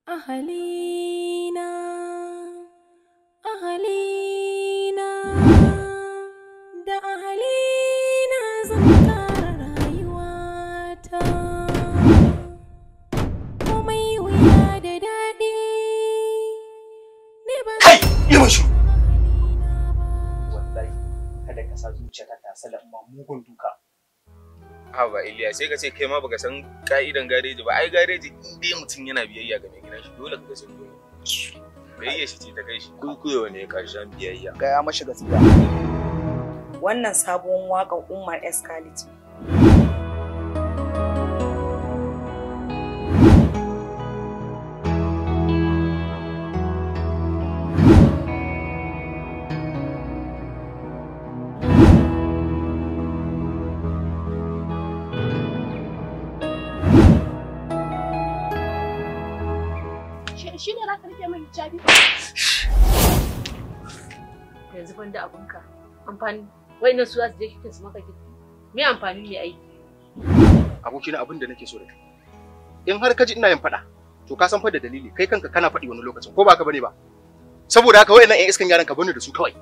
Ahalina, ahalina, da ahalina zan kara rayuwata. Komai wuya da daɗi, ne ba kai yi mashi. Wallahi kada ka sa zuciyarka ta salama mugun duka. Haba Iliya sai ka ce kai ma baka san ka'idan gareji ba. Ai gareji in dai mutum yana biyayya ga mai gidan shi dole ka san dole. Biyayya shi ce ta kai shi. Kuikuyo ne karshen biyayya. Gaya mashi gaskiya. Wannan sabon waƙar Umar Escality. Shi ne za ka rike mai hijabi? Yanzu ban da abinka. Amfani. Wai na su za su je kitin su maka gidi. Me amfani ne aiki? Abokina abin da nake so da kai. In har ka ji ina yin faɗa, to ka san fa da dalili. Kai kanka kana faɗi wani lokacin ko ba ka bane ba. Saboda haka wayannan ƴan iskan yaran ka bani da su kawai.